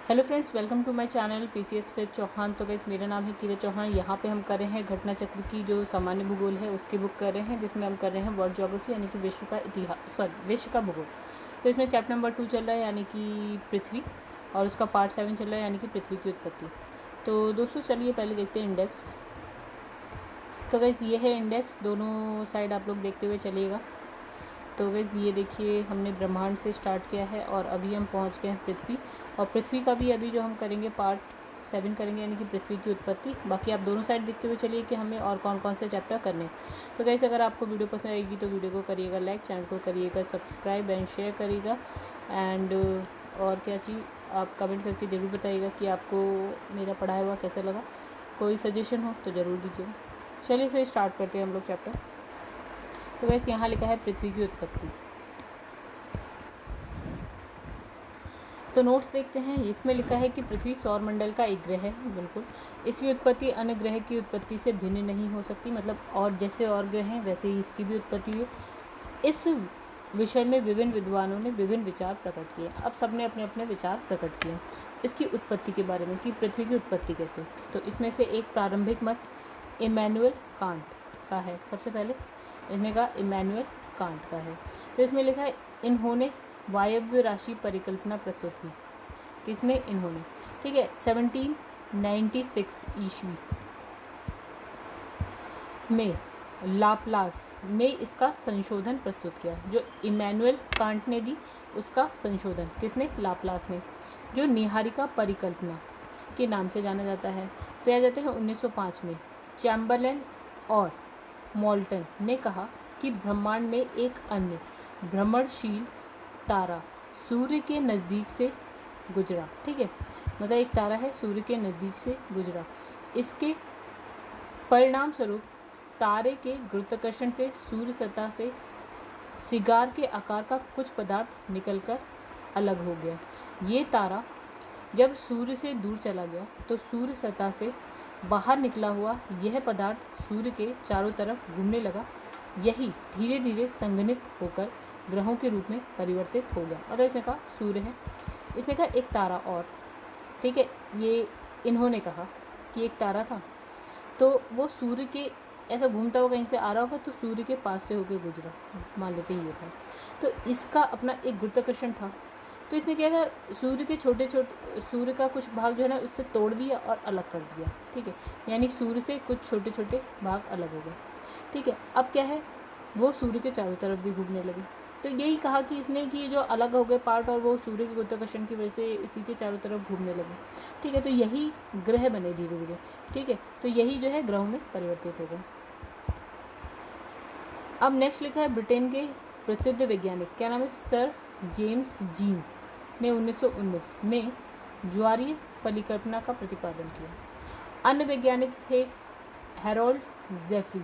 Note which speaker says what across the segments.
Speaker 1: Hello friends, welcome to my channel PCS with Chauhan. तो guys, मेरा नाम है किरण चौहान। यहाँ पे हम कर रहे हैं घटना चक्र की जो सामान्य भूगोल है उसकी बुक कर रहे हैं, जिसमें हम कर रहे हैं वर्ल्ड ज्योग्राफी यानी कि विश्व का इतिहास, विश्व का भूगोल। तो इसमें चैप्टर नंबर 2 चल रहा है यानी कि पृथ्वी, और उसका पार्ट 7 चल रहा है यानी कि पृथ्वी की उत्पत्ति। तो दोस्तों चलिए पहले देखते हैं इंडेक्स। तो गाइस ये है इंडेक्स, दोनों साइड आप लोग देखते हुए चलिएगा। तो गाइस ये देखिए, हमने ब्रह्मांड से स्टार्ट किया है और अभी हम पहुंच गए हैं पृथ्वी। और पृथ्वी का भी अभी जो हम करेंगे पार्ट 7 करेंगे यानी कि पृथ्वी की उत्पत्ति। बाकी आप दोनों साइड देखते हुए चलिए कि हमें और कौन कौन से चैप्टर करने हैं। तो गाइस अगर आपको वीडियो पसंद आएगी तो वीडियो को करिएगा लाइक, चैनल को करिएगा सब्सक्राइब एंड शेयर करिएगा। एंड और क्या चीज़ आप कमेंट करके ज़रूर बताइएगा कि आपको मेरा पढ़ाया हुआ कैसा लगा। कोई सजेशन हो तो ज़रूर दीजिएगा। चलिए फिर स्टार्ट करते हैं हम लोग चैप्टर। तो गाइस यहाँ लिखा है पृथ्वी की उत्पत्ति। तो नोट्स देखते हैं। इसमें लिखा है कि पृथ्वी सौरमंडल का एक ग्रह है। बिल्कुल, इसकी उत्पत्ति अन्य ग्रह की उत्पत्ति से भिन्न नहीं हो सकती। मतलब और जैसे और ग्रह हैं वैसे ही इसकी भी उत्पत्ति है। इस विषय में विभिन्न विद्वानों ने विभिन्न विचार प्रकट किए। अब सबने अपने अपने विचार प्रकट किए इसकी उत्पत्ति के बारे में कि पृथ्वी की उत्पत्ति कैसे। तो इसमें से एक प्रारंभिक मत इमैनुअल कांट का है। सबसे पहले इसने कहा इमैनुअल कांट का है। तो इसमें लिखा है इन्होंने वायव्य राशि परिकल्पना प्रस्तुत की। किसने? इन्होंने। ठीक है, 1796 ईस्वी में लाप्लास ने इसका संशोधन प्रस्तुत किया। जो इमैनुअल कांट ने दी उसका संशोधन किसने? लाप्लास ने, जो निहारिका परिकल्पना के नाम से जाना जाता है। फिर आ जाते हैं 1905 में चैम्बरलेन और मोल्टन ने कहा कि ब्रह्मांड में एक अन्य भ्रमणशील तारा सूर्य के नज़दीक से गुजरा। ठीक है, मतलब एक तारा है सूर्य के नज़दीक से गुजरा। इसके परिणाम स्वरूप तारे के गुरुत्वाकर्षण से सूर्य सतह से सिगार के आकार का कुछ पदार्थ निकलकर अलग हो गया। ये तारा जब सूर्य से दूर चला गया तो सूर्य सतह से बाहर निकला हुआ यह पदार्थ सूर्य के चारों तरफ घूमने लगा। यही धीरे धीरे संघनित होकर ग्रहों के रूप में परिवर्तित हो गया। और इसने कहा सूर्य है, इसने कहा एक तारा और। ठीक है, ये इन्होंने कहा कि एक तारा था तो वो सूर्य के ऐसा घूमता हुआ कहीं से आ रहा होगा तो सूर्य के पास से होकर गुजरा, मान लेते ये था। तो इसका अपना एक गुरुत्वाकर्षण था। तो इसने क्या था, सूर्य के छोटे छोटे सूर्य का कुछ भाग जो है ना उससे तोड़ दिया और अलग कर दिया। ठीक है, यानी सूर्य से कुछ छोटे छोटे भाग अलग हो गए। ठीक है, अब क्या है, वो सूर्य के चारों तरफ भी घूमने लगे। तो यही कहा कि इसने कि जो अलग हो गए पार्ट और वो सूर्य के गुरुत्वाकर्षण की वजह से इसी के चारों तरफ घूमने लगे। ठीक है, तो यही ग्रह बने धीरे धीरे। ठीक है, तो यही जो है ग्रहों में परिवर्तित हो गए। अब नेक्स्ट लिखा है ब्रिटेन के प्रसिद्ध वैज्ञानिक, क्या नाम है, सर जेम्स जीन्स ने 1919 में ज्वारीय परिकल्पना का प्रतिपादन किया। अन्य वैज्ञानिक थे हैरोल्ड जेफरी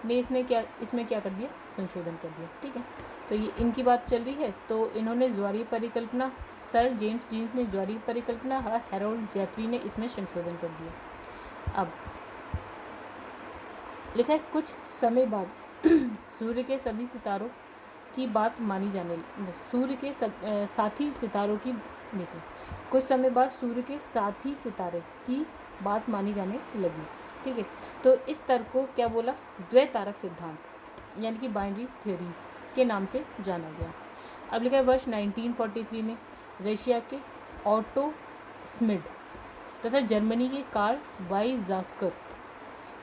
Speaker 1: ने इसमें क्या कर दिया, संशोधन कर दिया। ठीक है, तो ये इनकी बात चल रही है। तो इन्होंने ज्वारीय परिकल्पना, सर जेम्स जीन्स ने ज्वारीय परिकल्पना, हैरोल्ड जेफरी ने इसमें संशोधन कर दिया। अब लिखा है कुछ समय बाद सूर्य के सभी सितारों की बात मानी जाने सूर्य के साथी सितारों की देखिए कुछ समय बाद सूर्य के साथी सितारे की बात मानी जाने लगी। ठीक है, तो इस तर्क को क्या बोला, द्वैतारक सिद्धांत यानी कि बाइनरी थ्योरीज के नाम से जाना गया। अब लिखा है वर्ष 1943 में रशिया के ऑटो स्मिड तथा जर्मनी के कार्ल वाइजास्कर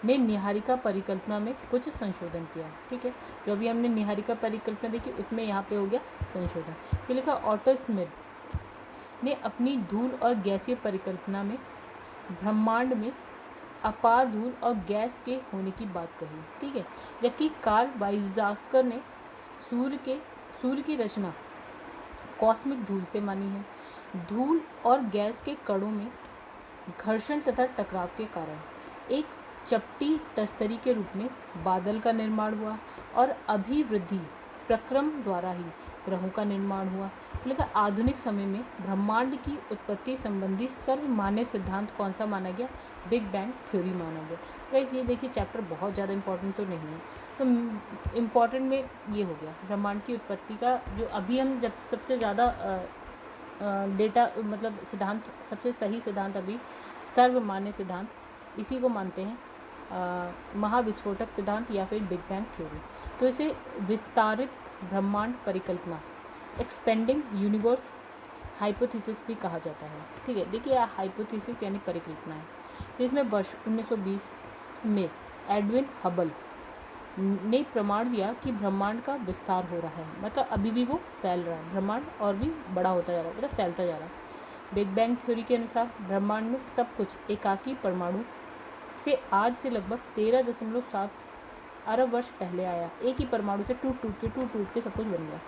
Speaker 1: ने निहारिका परिकल्पना में कुछ संशोधन किया। ठीक है, जो अभी हमने निहारिका परिकल्पना देखी उसमें यहाँ पे हो गया संशोधन। ये लिखा ऑटो स्मिथ ने अपनी धूल और गैसीय परिकल्पना में ब्रह्मांड में अपार धूल और गैस के होने की बात कही। ठीक है, जबकि कार्ल वाइजास्कर ने सूर्य की रचना कॉस्मिक धूल से मानी है। धूल और गैस के कणों में घर्षण तथा टकराव के कारण एक चपटी तस्तरी के रूप में बादल का निर्माण हुआ और अभिवृद्धि प्रक्रम द्वारा ही ग्रहों का निर्माण हुआ। लेकिन आधुनिक समय में ब्रह्मांड की उत्पत्ति संबंधी सर्वमान्य सिद्धांत कौन सा माना गया, बिग बैंग थ्योरी माना गया। गाइस ये देखिए चैप्टर बहुत ज़्यादा इंपॉर्टेंट तो नहीं है, तो इम्पॉर्टेंट में ये हो गया ब्रह्मांड की उत्पत्ति का। जो अभी हम जब सबसे ज़्यादा डेटा मतलब सिद्धांत, सबसे सही सिद्धांत अभी सर्वमान्य सिद्धांत, इसी को मानते हैं महाविस्फोटक सिद्धांत या फिर बिग बैंग थ्योरी। तो इसे विस्तारित ब्रह्मांड परिकल्पना, एक्सपेंडिंग यूनिवर्स हाइपोथेसिस भी कहा जाता है। ठीक है, देखिए हाइपोथेसिस यानी परिकल्पना है। इसमें वर्ष 1920 में एडविन हबल ने प्रमाण दिया कि ब्रह्मांड का विस्तार हो रहा है, मतलब अभी भी वो फैल रहा है, ब्रह्मांड और भी बड़ा होता जा रहा है, मतलब फैलता जा रहा है। बिग बैंग थ्योरी के अनुसार ब्रह्मांड में सब कुछ एकाकी परमाणु से आज से लगभग 13.7 अरब वर्ष पहले आया। एक ही परमाणु से टूट टूट के सब कुछ बन गया।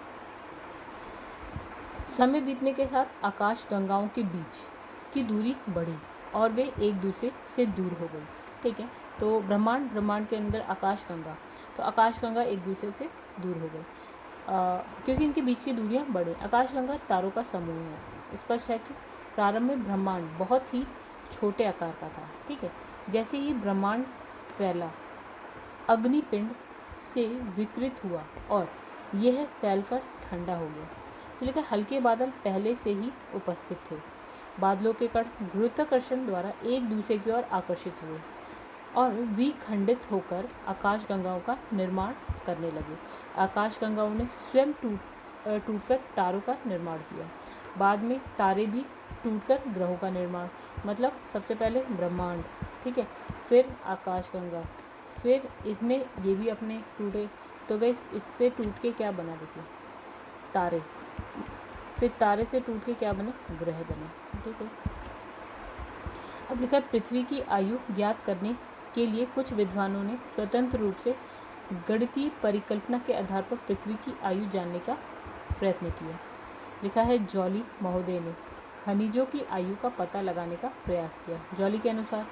Speaker 1: समय बीतने के साथ आकाश गंगाओं के बीच की दूरी बढ़ी और वे एक दूसरे से दूर हो गई। ठीक है, तो ब्रह्मांड के अंदर आकाश गंगा, तो आकाश गंगा एक दूसरे से दूर हो गई क्योंकि इनके बीच की दूरियां बढ़ी। आकाश गंगा तारों का समूह है। स्पष्ट है कि प्रारंभ में ब्रह्मांड बहुत ही छोटे आकार का था। ठीक है, जैसे ही ब्रह्मांड फैला, अग्निपिंड से विकृत हुआ और यह फैलकर ठंडा हो गया। लेकिन हल्के बादल पहले से ही उपस्थित थे। बादलों के कण गुरुत्वाकर्षण द्वारा एक दूसरे की ओर आकर्षित हुए और विखंडित होकर आकाशगंगाओं का निर्माण करने लगे। आकाशगंगाओं ने स्वयं टूटकर तारों का निर्माण किया। बाद में तारे भी टूटकर ग्रहों का निर्माण, मतलब सबसे पहले ब्रह्मांड, ठीक है, फिर आकाशगंगा, फिर इसने ये भी अपने टूटे। तो गई इससे टूट के क्या बना, देखिए तारे, फिर तारे से टूट के क्या बने, ग्रह बने। ठीक है, अब लिखा है पृथ्वी की आयु ज्ञात करने के लिए कुछ विद्वानों ने स्वतंत्र रूप से गणितीय परिकल्पना के आधार पर पृथ्वी की आयु जानने का प्रयत्न किया। लिखा है जॉली महोदय ने खनिजों की आयु का पता लगाने का प्रयास किया। जॉली के अनुसार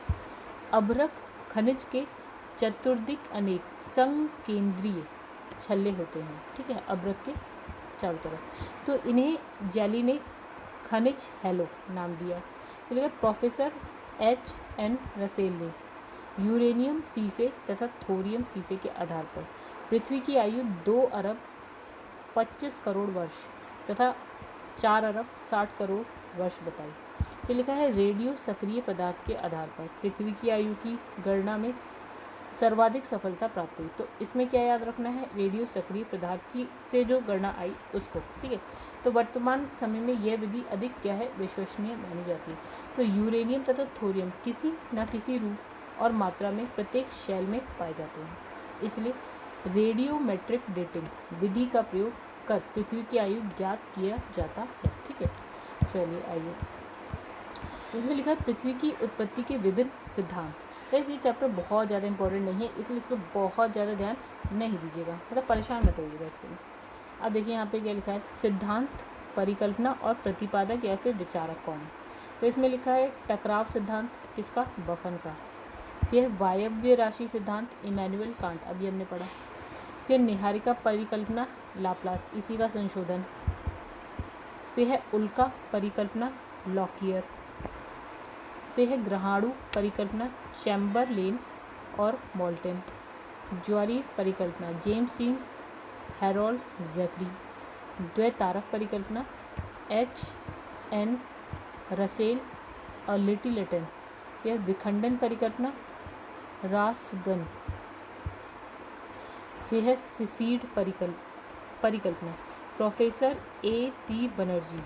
Speaker 1: अभ्रक खनिज के चतुर्दिक अनेक संकेंद्रीय छल्ले होते हैं। ठीक है, अभ्रक के चारों तरफ, तो इन्हें जॉली ने खनिज हैलो नाम दिया। फिर प्रोफेसर H.N. रसेल ने यूरेनियम सीसे तथा थोरियम सीसे के आधार पर पृथ्वी की आयु 2 अरब 25 करोड़ वर्ष तथा 4 अरब 60 करोड़ वर्ष बताई। फिर लिखा है रेडियो सक्रिय पदार्थ के आधार पर पृथ्वी की आयु की गणना में सर्वाधिक सफलता प्राप्त हुई। तो इसमें क्या याद रखना है, रेडियो सक्रिय पदार्थ की से जो गणना आई उसको। ठीक है, तो वर्तमान समय में यह विधि अधिक क्या है, विश्वसनीय मानी जाती है। तो यूरेनियम तथा थोरियम किसी न किसी रूप और मात्रा में प्रत्येक शैल में पाए जाते हैं, इसलिए रेडियोमेट्रिक डेटिंग विधि का प्रयोग कर पृथ्वी की आयु ज्ञात किया जाता है। ठीक है, चलिए आइए, इसमें लिखा है पृथ्वी की उत्पत्ति के विभिन्न सिद्धांत। वैसे ये चैप्टर बहुत ज़्यादा इंपॉर्टेंट नहीं है, इसलिए इस पर बहुत ज़्यादा ध्यान नहीं दीजिएगा, मतलब परेशान मत होइएगा इसके लिए। अब देखिए यहाँ पे क्या लिखा है, सिद्धांत, परिकल्पना और प्रतिपादक या फिर विचारक कौन है। तो इसमें लिखा है टकराव सिद्धांत, किसका, बफन का। फिर वायव्य राशि सिद्धांत, इमैनुअल कांट, अभी हमने पढ़ा। फिर निहारिका परिकल्पना, लाप्लास, इसी का संशोधन। फिर है उल्का परिकल्पना, लॉकियर। फिर है ग्रहाणु परिकल्पना, चैम्बरलेन और मोल्टन। ज्वारीय परिकल्पना, जेम्स जीन्स, हैरोल्ड जैकरी। द्वैतारक परिकल्पना, H.N. रसेल और लिटिलेटन। यह विखंडन परिकल्पना, रासगन। फिर है सिफीड परिकल्पना, प्रोफेसर A.C. बनर्जी।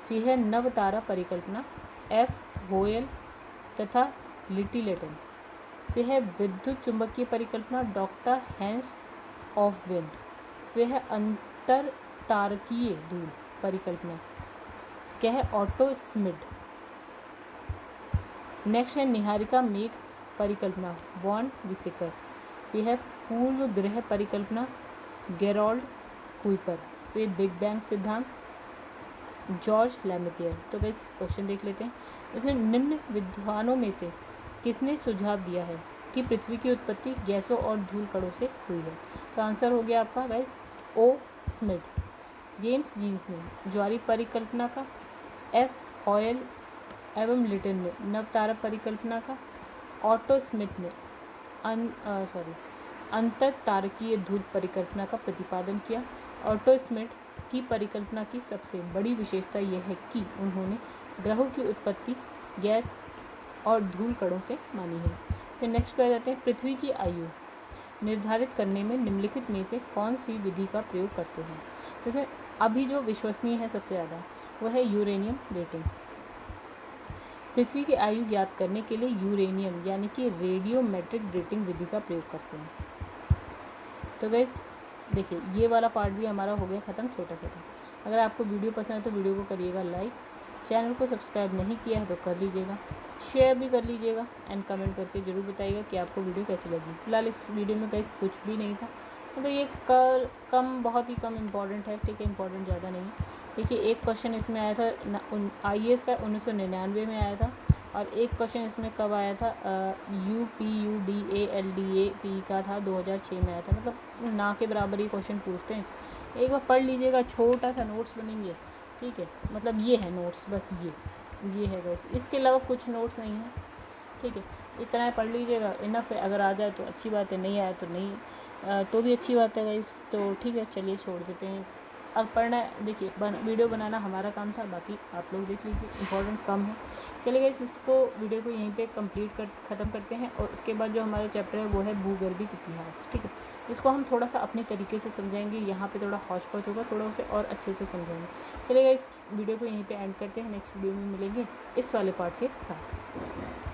Speaker 1: फिर है नवतारा परिकल्पना, F. होयल तथा लिटिलेटन। फिर है विद्युत चुंबकीय परिकल्पना, डॉक्टर हैंस ऑफवेन। फिर है अंतर तारकीय धूल परिकल्पना, क्या है, ऑटो स्मिड। नेक्स्ट है निहारिका मेघ परिकल्पना, वॉन विसेकर। फिर है पूर्व ग्रह परिकल्पना, गेरोल्ड कुइपर। फिर बिग बैंग सिद्धांत, जॉर्ज लैमेथियर। तो गाइस क्वेश्चन देख लेते हैं। इसमें निम्न विद्वानों में से किसने सुझाव दिया है कि पृथ्वी की उत्पत्ति गैसों और धूल कणों से हुई है। तो आंसर हो गया आपका guys O. Smith. James Jeans ने ज्वारीय परिकल्पना का, F. हॉयल एवं लिटन ने नवतारा परिकल्पना का, ऑटो स्मिथ ने अंतर तारकीय धूल परिकल्पना का प्रतिपादन किया। ऑटो स्मिथ की परिकल्पना की सबसे बड़ी विशेषता यह है कि उन्होंने ग्रहों की उत्पत्ति गैस और धूल कणों से मानी है। फिर नेक्स्ट पे आ जाते हैं, पृथ्वी की आयु निर्धारित करने में निम्नलिखित में से कौन सी विधि का प्रयोग करते हैं। तो अभी जो विश्वसनीय है सबसे ज़्यादा वह है यूरेनियम डेटिंग। पृथ्वी की आयु ज्ञात करने के लिए यूरेनियम यानी कि रेडियोमेट्रिक डेटिंग विधि का प्रयोग करते हैं। तो गाइस देखिए ये वाला पार्ट भी हमारा हो गया ख़त्म, छोटा सा था। अगर आपको वीडियो पसंद है तो वीडियो को करिएगा लाइक, चैनल को सब्सक्राइब नहीं किया है तो कर लीजिएगा, शेयर भी कर लीजिएगा एंड कमेंट करके ज़रूर बताइएगा कि आपको वीडियो कैसी लगी। फिलहाल इस वीडियो में गाइस कुछ भी नहीं था, तो ये बहुत ही कम इम्पॉर्टेंट है, ठीक है, इम्पॉर्टेंट ज़्यादा नहीं है। देखिए एक क्वेश्चन इसमें आया था IAS का 1999 में आया था, और एक क्वेश्चन इसमें कब आया था, UPUDALDAP का था 2006 में आया था। मतलब ना के बराबर ही क्वेश्चन पूछते हैं, एक बार पढ़ लीजिएगा, छोटा सा नोट्स बनेंगे, ठीक है। मतलब ये है नोट्स, बस ये है बस, इसके अलावा कुछ नोट्स नहीं है, ठीक है। इतना पढ़ लीजिएगा, इनफ है। अगर आ जाए तो अच्छी बात है, नहीं आया तो नहीं, तो भी अच्छी बात है गाइस। तो ठीक है, चलिए छोड़ देते हैं। अब पढ़ना है, देखिए वीडियो बनाना हमारा काम था, बाकी आप लोग देख लीजिए, इम्पोर्टेंट कम है। चलिए गाइस, इसको वीडियो को यहीं पे ख़त्म करते हैं, और उसके बाद जो हमारा चैप्टर है वो है भूगर्भिक इतिहास, ठीक है। इसको हम थोड़ा सा अपने तरीके से समझाएंगे, यहाँ पे थोड़ा हौच पौच होगा, थोड़ा उसे और अच्छे से समझाएंगे। चलिए गाइस, वीडियो को यहीं पे एंड करते हैं, नेक्स्ट वीडियो में मिलेंगे इस वाले पार्ट के साथ।